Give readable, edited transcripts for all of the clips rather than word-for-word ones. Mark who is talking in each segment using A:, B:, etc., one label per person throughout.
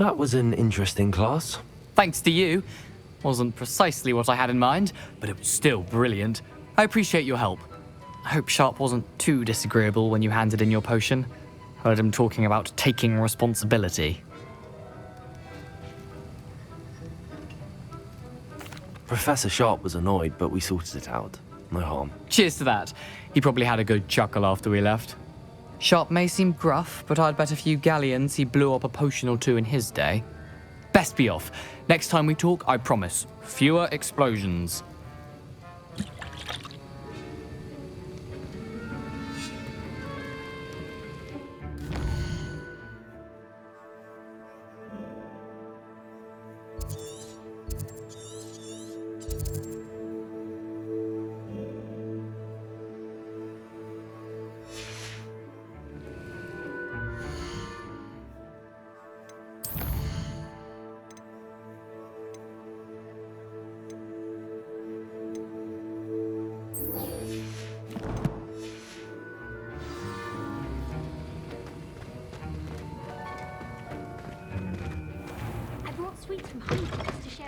A: That was an interesting class.
B: Thanks to you. Wasn't precisely what I had in mind, but it was still brilliant. I appreciate your help. I hope Sharp wasn't too disagreeable when you handed in your potion. Heard him talking about taking responsibility.
A: Professor Sharp was annoyed, but we sorted it out. No harm.
B: Cheers to that. He probably had a good chuckle after we left. Sharp may seem gruff, but I'd bet a few galleons he blew up a potion or two in his day. Best be off. Next time we talk, I promise, fewer explosions.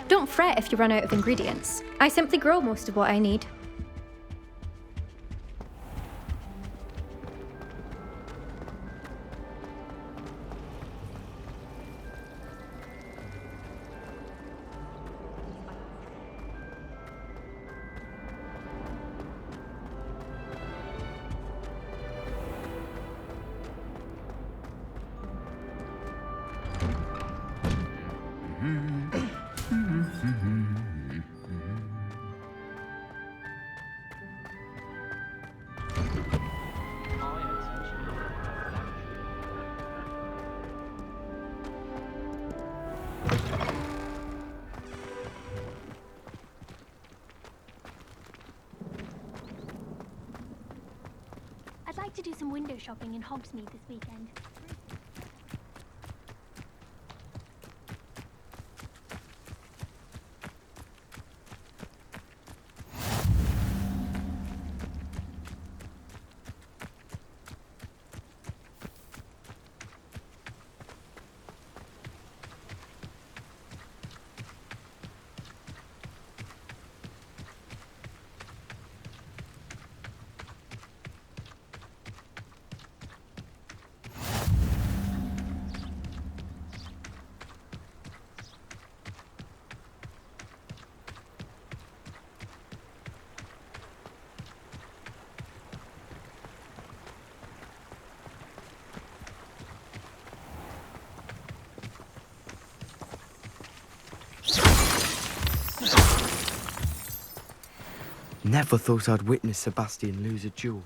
C: Don't fret if you run out of ingredients. I simply grow most of what I need.
D: I'd like to do some window shopping in Hogsmeade this weekend.
E: Never thought I'd witness Sebastian lose a duel.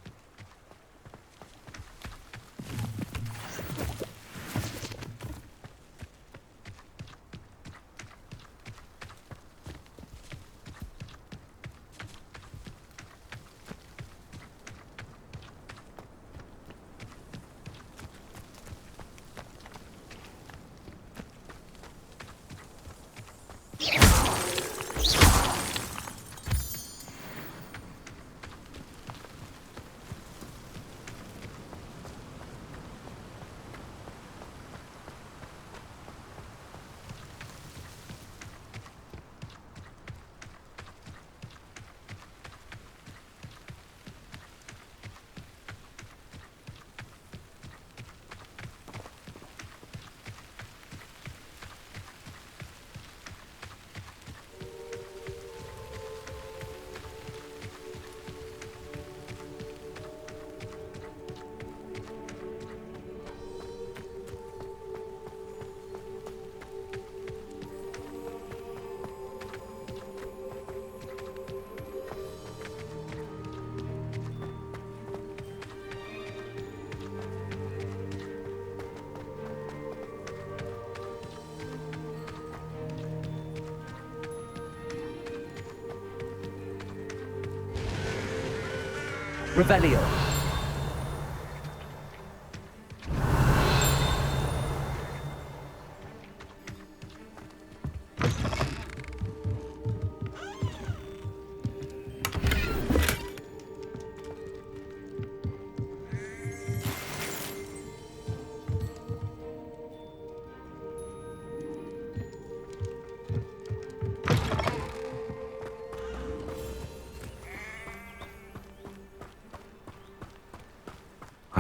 F: Revelio.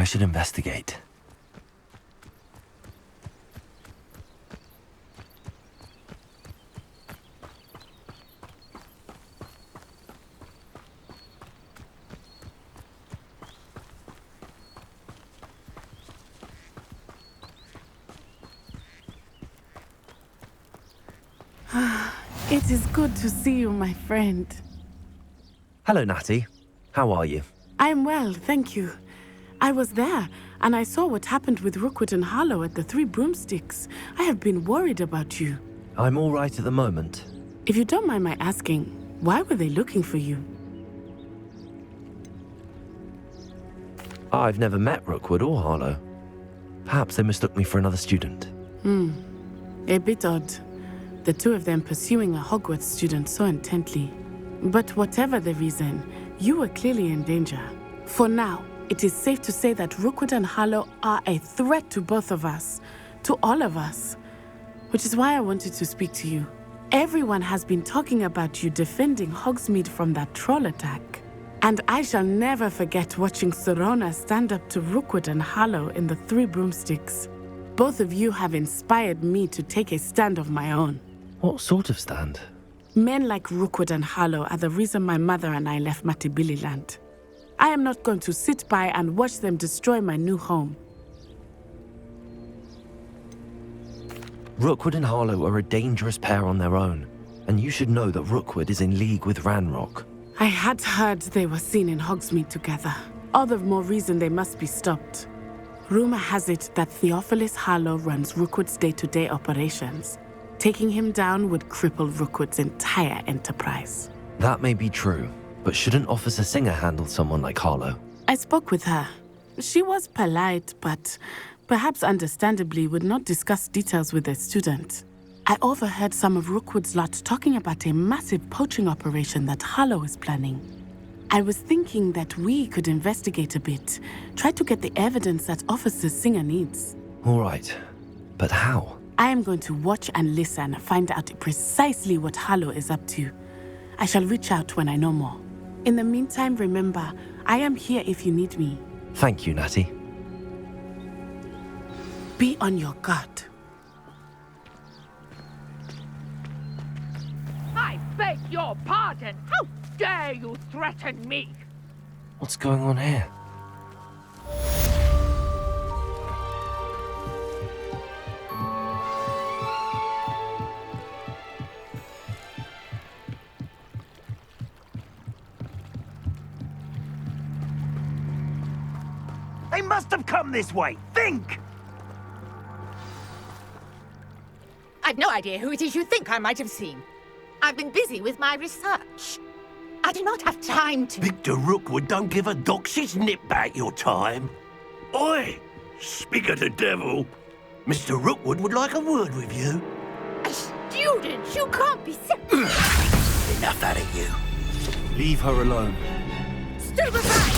A: should investigate.
G: It is good to see you, my friend.
A: Hello, Natty. How are you?
G: I am well, thank you. I was there, and I saw what happened with Rookwood and Harlow at the Three Broomsticks. I have been worried about you.
A: I'm all right at the moment.
G: If you don't mind my asking, why were they looking for you?
A: I've never met Rookwood or Harlow. Perhaps they mistook me for another student.
G: A bit odd. The two of them pursuing a Hogwarts student so intently. But whatever the reason, you were clearly in danger. For now, it is safe to say that Rookwood and Harlow are a threat to both of us, to all of us. Which is why I wanted to speak to you. Everyone has been talking about you defending Hogsmeade from that troll attack. And I shall never forget watching Serona stand up to Rookwood and Harlow in the Three Broomsticks. Both of you have inspired me to take a stand of my own.
A: What sort of stand?
G: Men like Rookwood and Harlow are the reason my mother and I left Matabeleland. I am not going to sit by and watch them destroy my new home.
A: Rookwood and Harlow are a dangerous pair on their own, and you should know that Rookwood is in league with Ranrock.
G: I had heard they were seen in Hogsmeade together. All the more reason they must be stopped. Rumor has it that Theophilus Harlow runs Rookwood's day-to-day operations. Taking him down would cripple Rookwood's entire enterprise.
A: That may be true, but shouldn't Officer Singer handle someone like Harlow?
G: I spoke with her. She was polite, but perhaps understandably would not discuss details with a student. I overheard some of Rookwood's lot talking about a massive poaching operation that Harlow is planning. I was thinking that we could investigate a bit, try to get the evidence that Officer Singer needs.
A: All right, but how?
G: I am going to watch and listen, find out precisely what Harlow is up to. I shall reach out when I know more. In the meantime, remember, I am here if you need me.
A: Thank you, Natty.
G: Be on your guard.
H: I beg your pardon. How dare you threaten me?
A: What's going on here?
I: They must have come this way. Think!
J: I've no idea who it is you think I might have seen. I've been busy with my research. I do not have time to...
I: Victor Rookwood don't give a doxy's nip back your time. Oi! Speak of the devil. Mr. Rookwood would like a word with you.
J: A student? You can't be serious.
I: Enough out of you.
A: Leave her alone.
J: Stand aside!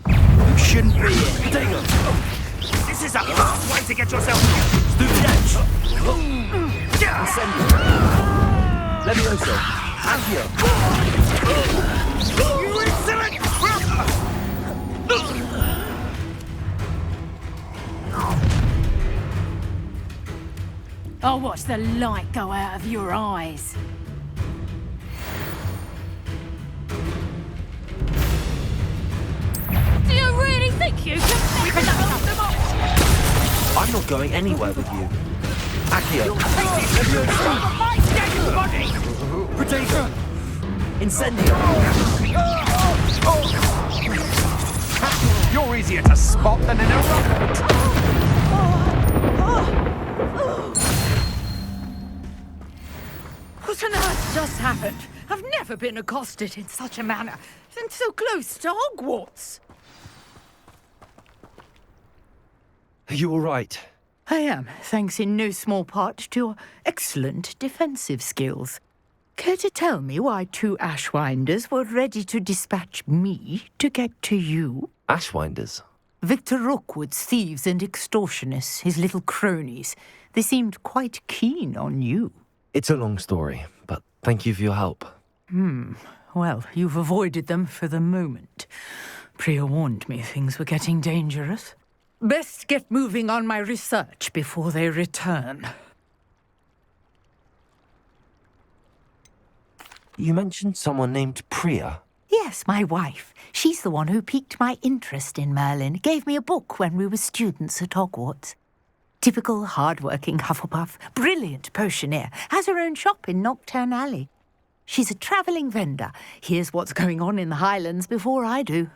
I: You shouldn't be here. Take her. This is a fast way to get yourself... Student!
E: Levioso! Accio!
I: You insolent...
K: I'll watch the light go out of your eyes. Do you really think you can make enough them all?
A: I'm not going anywhere with you. Accio!
I: My dead body!
E: Potato! Incendio!
I: You're easier to spot than an irrelevant.
J: What on earth just happened? I've never been accosted in such a manner, and so close to Hogwarts.
A: Are you all right?
J: I am, thanks in no small part to your excellent defensive skills. Care to tell me why two Ashwinders were ready to dispatch me to get to you?
A: Ashwinders?
J: Victor Rookwood's thieves and extortionists, his little cronies. They seemed quite keen on you.
A: It's a long story, but thank you for your help.
J: Well, you've avoided them for the moment. Priya warned me things were getting dangerous. Best get moving on my research before they return.
A: You mentioned someone named Priya.
J: Yes, my wife. She's the one who piqued my interest in Merlin. Gave me a book when we were students at Hogwarts. Typical hard-working Hufflepuff, brilliant potioneer, has her own shop in Nocturne Alley. She's a travelling vendor. Hears what's going on in the Highlands before I do.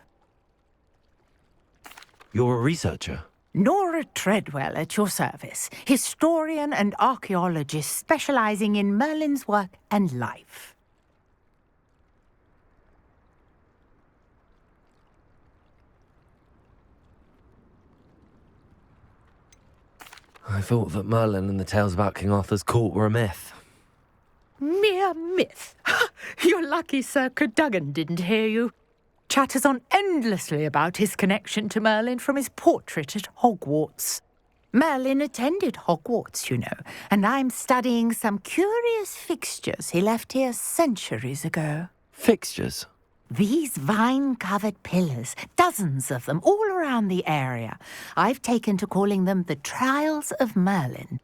A: You're a researcher?
J: Nora Treadwell at your service, historian and archaeologist specialising in Merlin's work and life.
A: I thought that Merlin and the tales about King Arthur's court were a myth.
J: Mere myth. You're lucky Sir Cadogan didn't hear you. Chatters on endlessly about his connection to Merlin from his portrait at Hogwarts. Merlin attended Hogwarts, you know, and I'm studying some curious fixtures he left here centuries ago.
A: Fixtures?
J: These vine-covered pillars, dozens of them, all around the area. I've taken to calling them the Trials of Merlin.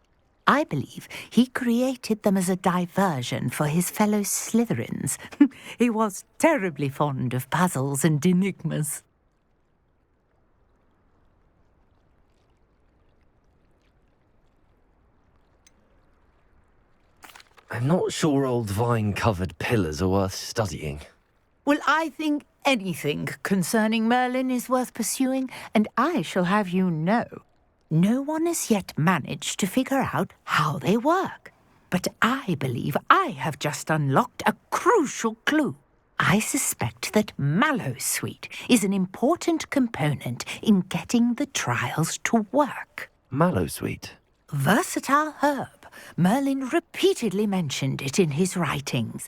J: I believe he created them as a diversion for his fellow Slytherins. He was terribly fond of puzzles and enigmas.
A: I'm not sure old vine-covered pillars are worth studying.
J: Well, I think anything concerning Merlin is worth pursuing, and I shall have you know, no one has yet managed to figure out how they work. But I believe I have just unlocked a crucial clue. I suspect that Mallowsweet is an important component in getting the trials to work.
A: Mallowsweet?
J: Versatile herb. Merlin repeatedly mentioned it in his writings.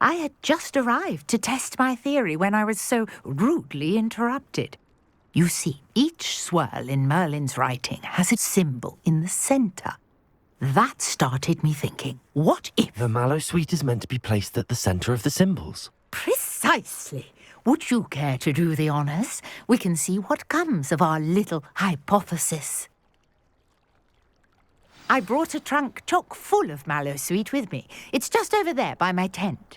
J: I had just arrived to test my theory when I was so rudely interrupted. You see, each swirl in Merlin's writing has a symbol in the centre. That started me thinking, what if...
A: The Mallowsweet is meant to be placed at the centre of the symbols.
J: Precisely. Would you care to do the honours? We can see what comes of our little hypothesis. I brought a trunk chock full of Mallowsweet with me. It's just over there by my tent.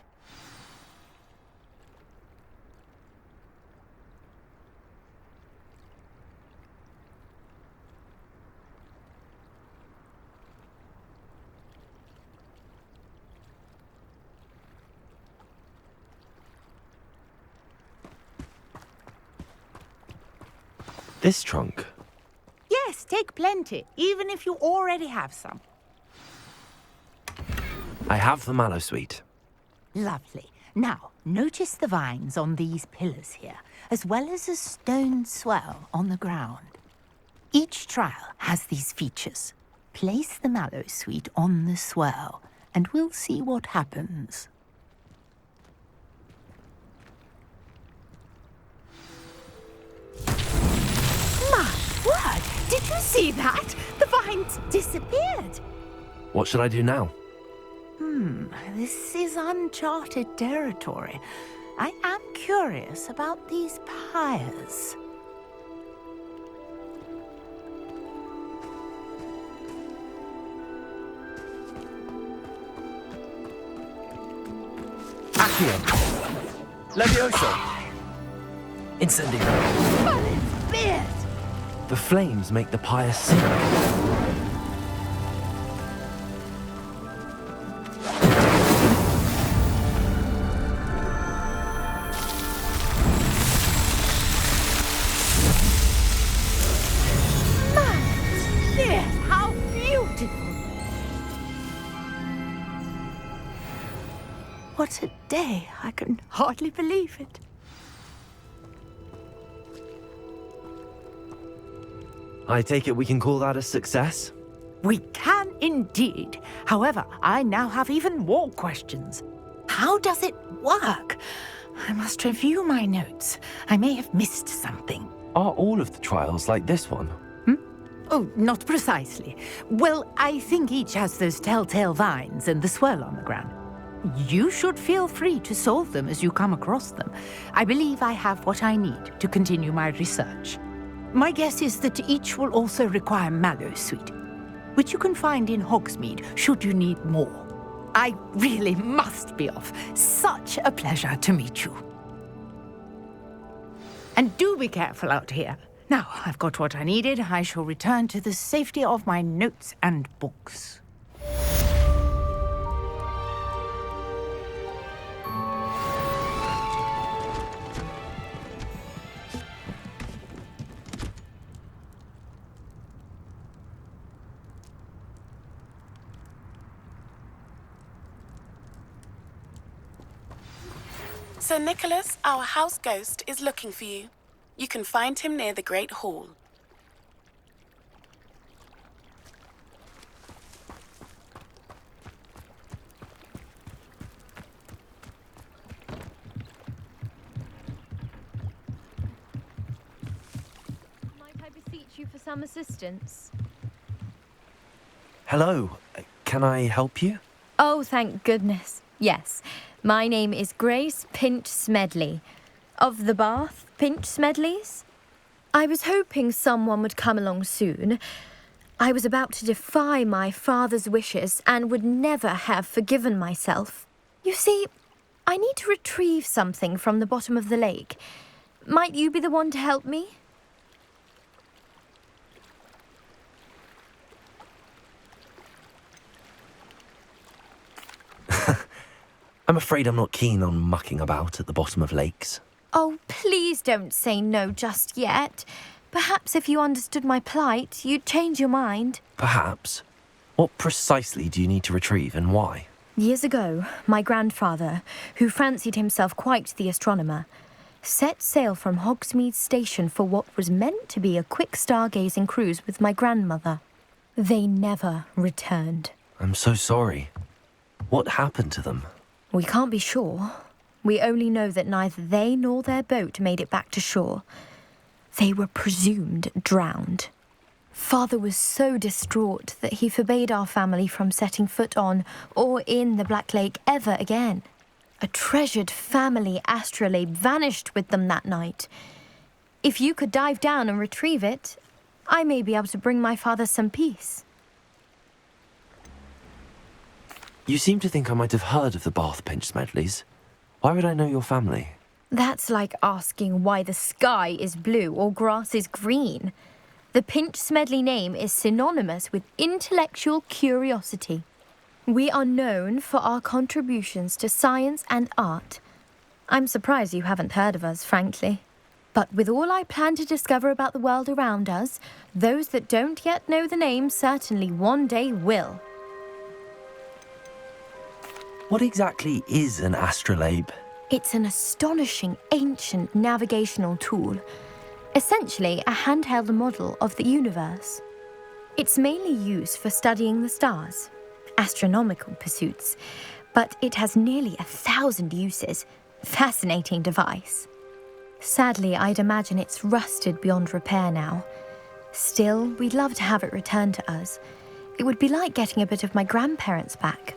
A: This trunk?
J: Yes, take plenty, even if you already have some.
A: I have the Mallowsweet.
J: Lovely. Now, notice the vines on these pillars here, as well as a stone swell on the ground. Each trial has these features. Place the Mallowsweet on the swell, and we'll see what happens. My word! Did you see that? The vines disappeared.
A: What should I do now?
J: This is uncharted territory. I am curious about these pyres.
E: Accio. Levioso. Incendio.
J: Merlin's beard!
A: The flames make the pyre sink.
J: Merlin's beard! How beautiful! What a day! I can hardly believe it.
A: I take it we can call that a success?
J: We can indeed. However, I now have even more questions. How does it work? I must review my notes. I may have missed something.
A: Are all of the trials like this one?
J: Oh, not precisely. Well, I think each has those telltale vines and the swirl on the ground. you should feel free to solve them as you come across them. I believe I have what I need to continue my research. My guess is that each will also require mallow sweet, which you can find in Hogsmeade should you need more. I really must be off. Such a pleasure to meet you. And do be careful out here. Now, I've got what I needed. I shall return to the safety of my notes and books.
L: Sir Nicholas, our house ghost, is looking for you. You can find him near the Great Hall.
C: Might I beseech you for some assistance?
A: Hello, can I help you?
C: Oh, thank goodness. Yes. My name is Grace Pinch Smedley. Of the Bath Pinch Smedleys? I was hoping someone would come along soon. I was about to defy my father's wishes and would never have forgiven myself. You see, I need to retrieve something from the bottom of the lake. Might you be the one to help me?
A: I'm afraid I'm not keen on mucking about at the bottom of lakes.
C: Oh, please don't say no just yet. Perhaps if you understood my plight, you'd change your mind.
A: Perhaps. What precisely do you need to retrieve and why?
C: Years ago, my grandfather, who fancied himself quite the astronomer, set sail from Hogsmeade Station for what was meant to be a quick stargazing cruise with my grandmother. They never returned.
A: I'm so sorry. What happened to them?
C: We can't be sure. We only know that neither they nor their boat made it back to shore. They were presumed drowned. Father was so distraught that he forbade our family from setting foot on or in the Black Lake ever again. A treasured family astrolabe vanished with them that night. If you could dive down and retrieve it, I may be able to bring my father some peace.
A: You seem to think I might have heard of the Bath Pinch Smedleys. Why would I know your family?
C: That's like asking why the sky is blue or grass is green. The Pinch Smedley name is synonymous with intellectual curiosity. We are known for our contributions to science and art. I'm surprised you haven't heard of us, frankly. But with all I plan to discover about the world around us, those that don't yet know the name certainly one day will.
A: What exactly is an astrolabe?
C: It's an astonishing ancient navigational tool. Essentially, a handheld model of the universe. It's mainly used for studying the stars, astronomical pursuits, but it has nearly 1,000 uses. Fascinating device. Sadly, I'd imagine it's rusted beyond repair now. Still, we'd love to have it returned to us. It would be like getting a bit of my grandparents back.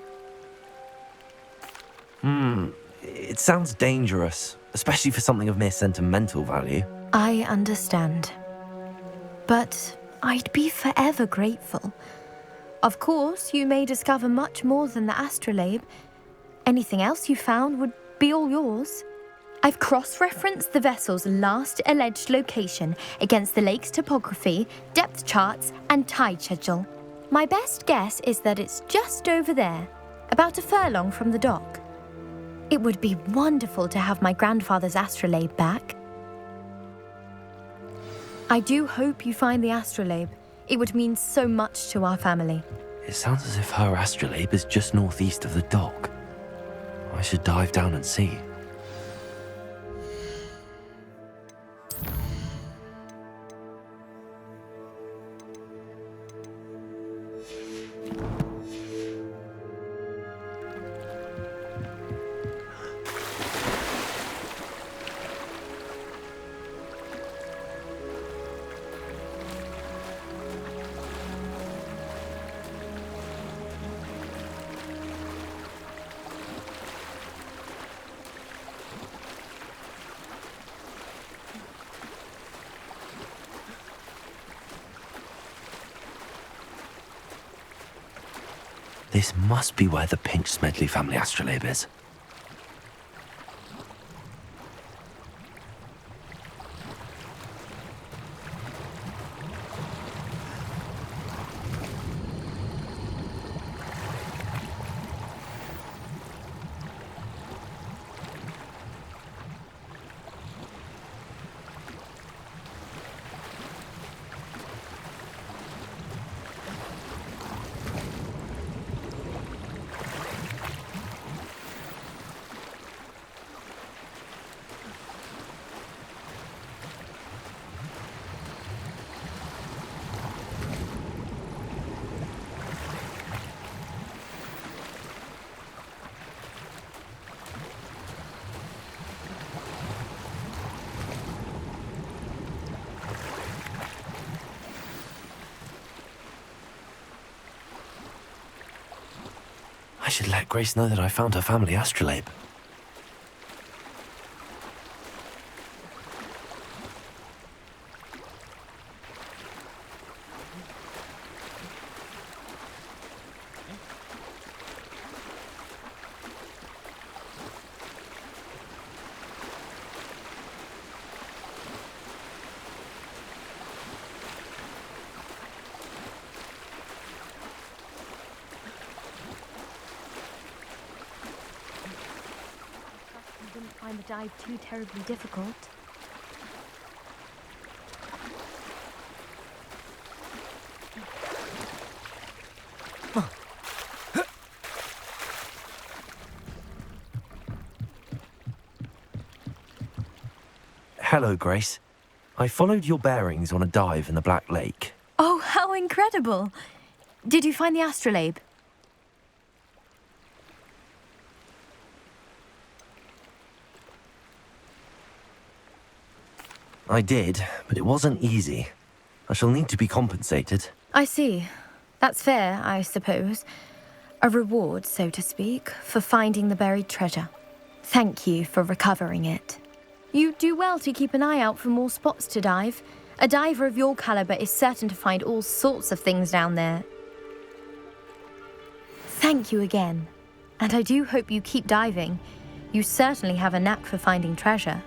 A: It sounds dangerous, especially for something of mere sentimental value.
C: I understand. But I'd be forever grateful. Of course, you may discover much more than the astrolabe. Anything else you found would be all yours. I've cross-referenced the vessel's last alleged location against the lake's topography, depth charts, and tide schedule. My best guess is that it's just over there, about a furlong from the dock. It would be wonderful to have my grandfather's astrolabe back. I do hope you find the astrolabe. It would mean so much to our family.
A: It sounds as if her astrolabe is just northeast of the dock. I should dive down and see. This must be where the Pinch Smedley family astrolabe is. I should let Grace know that I found her family astrolabe.
C: You didn't find the dive too terribly difficult.
A: Hello, Grace. I followed your bearings on a dive in the Black Lake.
C: Oh, how incredible! Did you find the astrolabe?
A: I did, but it wasn't easy. I shall need to be compensated.
C: I see. That's fair, I suppose. A reward, so to speak, for finding the buried treasure. Thank you for recovering it. You do well to keep an eye out for more spots to dive. A diver of your caliber is certain to find all sorts of things down there. Thank you again. And I do hope you keep diving. You certainly have a knack for finding treasure.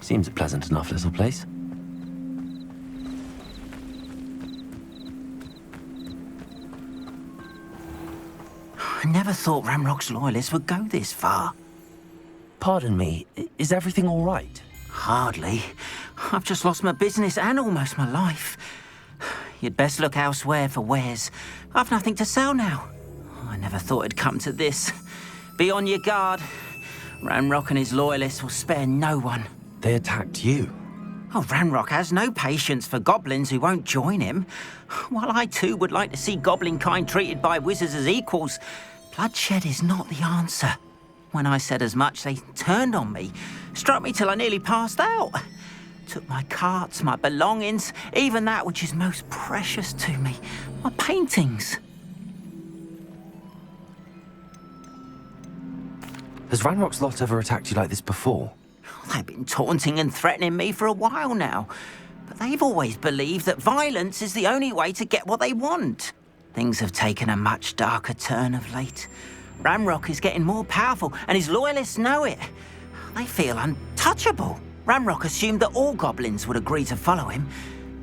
A: Seems a pleasant enough little place.
M: I never thought Ramrock's loyalists would go this far.
A: Pardon me, is everything all right?
M: Hardly. I've just lost my business and almost my life. You'd best look elsewhere for wares. I've nothing to sell now. I never thought it'd come to this. Be on your guard. Ramrock and his loyalists will spare no one.
A: They attacked you.
M: Oh, Ranrock has no patience for goblins who won't join him. While I too would like to see goblin kind treated by wizards as equals, bloodshed is not the answer. When I said as much, they turned on me, struck me till I nearly passed out. Took my carts, my belongings, even that which is most precious to me, my paintings.
A: Has Ranrock's lot ever attacked you like this before?
M: They've been taunting and threatening me for a while now, but they've always believed that violence is the only way to get what they want. Things have taken a much darker turn of late. Ramrock is getting more powerful, and his loyalists know it. They feel untouchable. Ramrock assumed that all goblins would agree to follow him,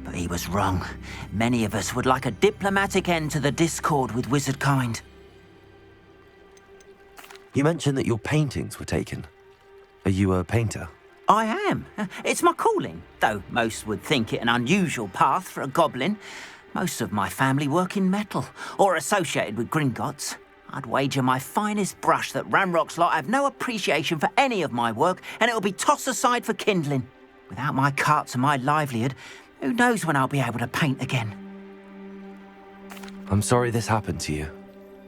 M: but he was wrong. Many of us would like a diplomatic end to the discord with wizard kind.
A: You mentioned that your paintings were taken. Are you a painter?
M: I am. It's my calling, though most would think it an unusual path for a goblin. Most of my family work in metal, or associated with Gringotts. I'd wager my finest brush that Ranrock's lot have no appreciation for any of my work, and it'll be tossed aside for kindling. Without my carts and my livelihood, who knows when I'll be able to paint again?
A: I'm sorry this happened to you.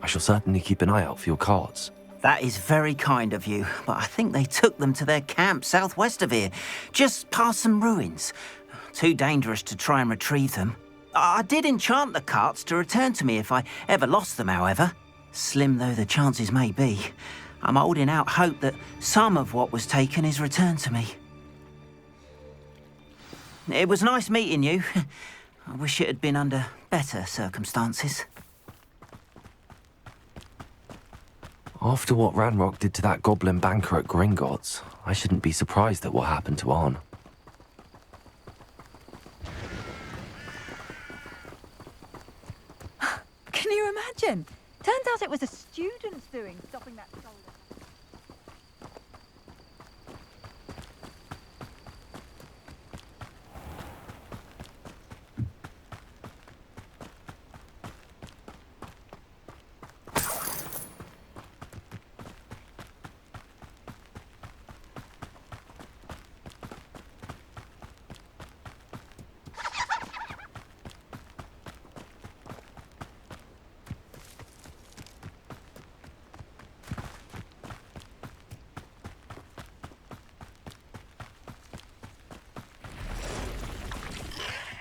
A: I shall certainly keep an eye out for your carts.
M: That is very kind of you, but I think they took them to their camp southwest of here, just past some ruins. Too dangerous to try and retrieve them. I did enchant the carts to return to me if I ever lost them, however. Slim though the chances may be, I'm holding out hope that some of what was taken is returned to me. It was nice meeting you. I wish it had been under better circumstances.
A: After what Ranrock did to that goblin banker at Gringotts, I shouldn't be surprised at what happened to Arn.
N: Can you imagine? Turns out it was a student's doing, stopping that shoulder.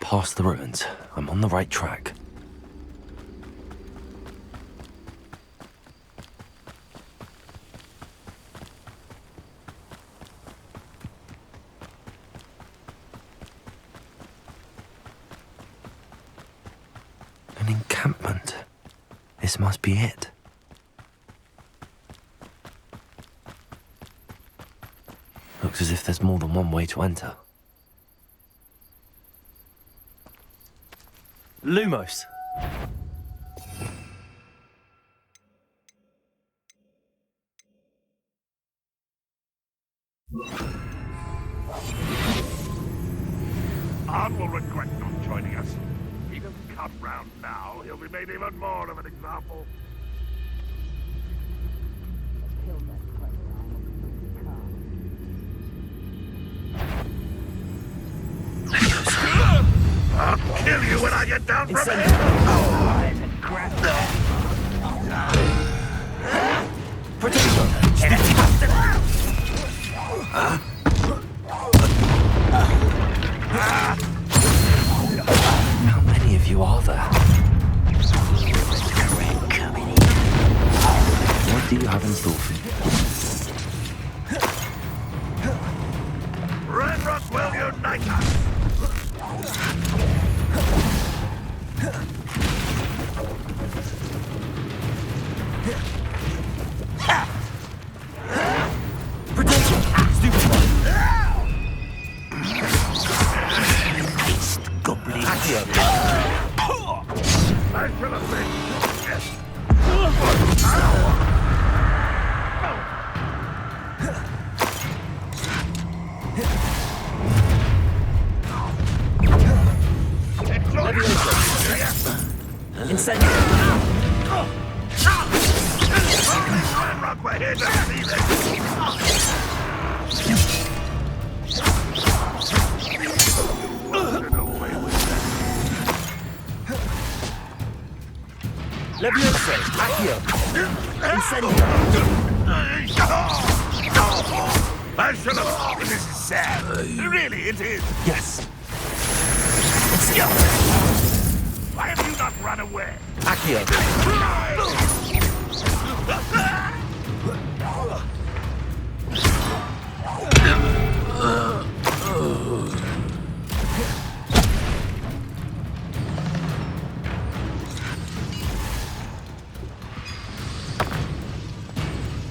A: Past the ruins. I'm on the right track. An encampment. This must be it. Looks as if there's more than one way to enter.
E: Lumos.
I: Arn will regret not joining us. If he doesn't come round now, he'll be made even more of an example. I'll kill you when I get down from here!
A: How many of you are there? What do you have in store for me?
I: Ranrock will unite us!
E: Protection! Stupid one!
I: Goblin! I shall have been. Yes.
E: Incendiary!
I: Ranrock, we're here to see this!
E: Levioso! Accio! Incendiary!
I: I shall have... This is sad. Really, it is.
E: Yes.
I: Why have you not run away?
E: Accio!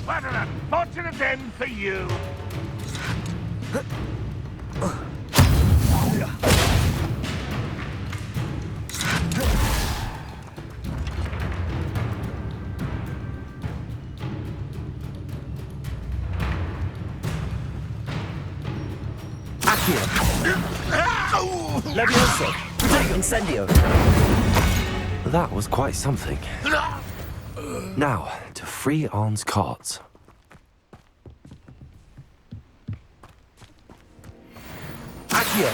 I: What an unfortunate end for you.
E: Accio. Levioso. Incendio.
A: That was quite something. Now, to free Arn's carts.
E: Accio.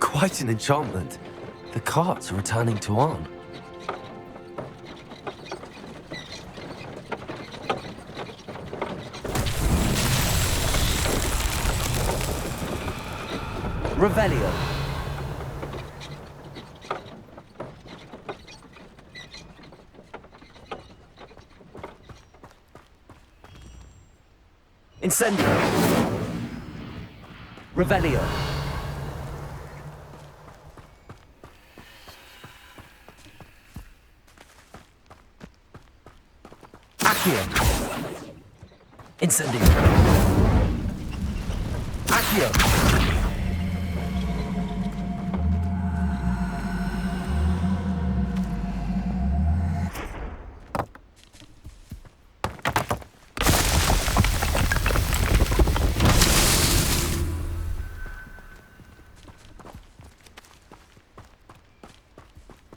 A: Quite an enchantment. The carts are returning to Arn.
F: Revelio.
E: Incendio.
F: Revelio.
E: Accio. Incendio. Accio.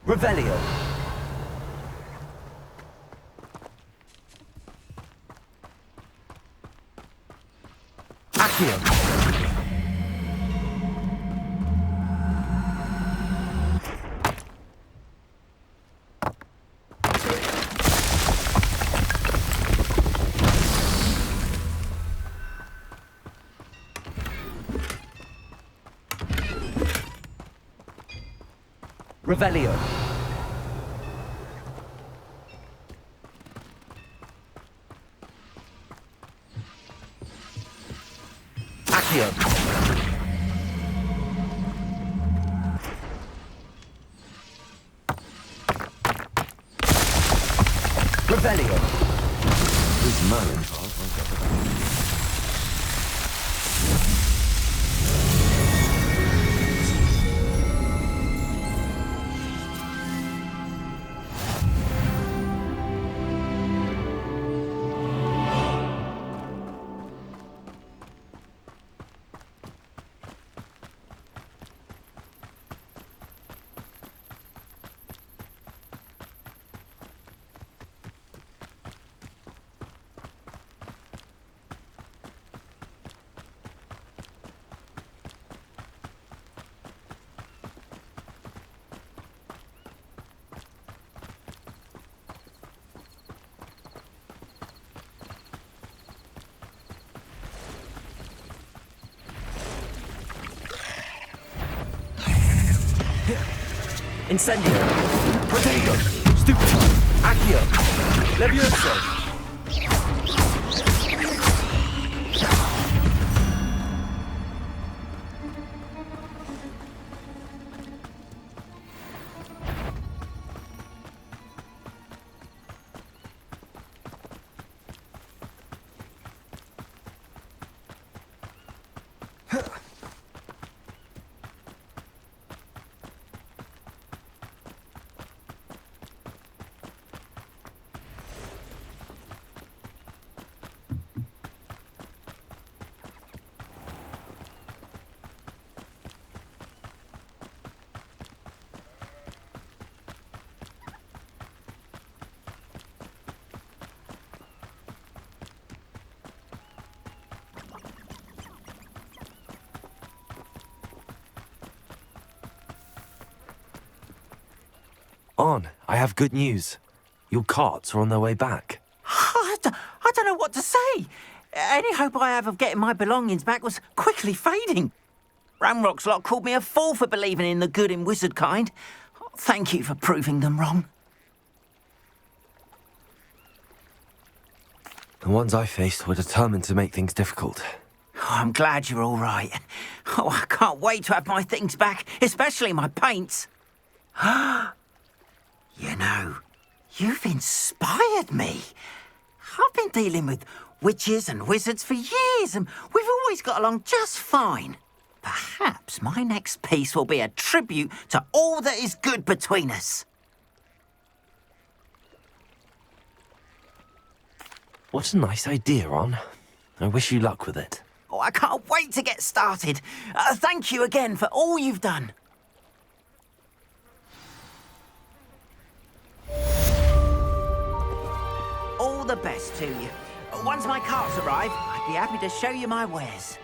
F: Revelio.
E: Accio.
F: Revelio.
E: Accio.
F: Revelio.
A: Who's man involved won't get the better.
E: Incendio. Protego. Stupefy. Accio. Levioso.
A: Arn, I have good news. Your carts are on their way back.
M: I don't know what to say. Any hope I have of getting my belongings back was quickly fading. Ranrock's lot called me a fool for believing in the good in wizard kind. Thank you for proving them wrong.
A: The ones I faced were determined to make things difficult.
M: Oh, I'm glad you're all right. Oh, I can't wait to have my things back, especially my paints. You know, you've inspired me. I've been dealing with witches and wizards for years, and we've always got along just fine. Perhaps my next piece will be a tribute to all that is good between us.
A: What a nice idea, Ron. I wish you luck with it.
M: Oh, I can't wait to get started. Thank you again for all you've done. All the best to you. Once my carts arrive, I'd be happy to show you my wares.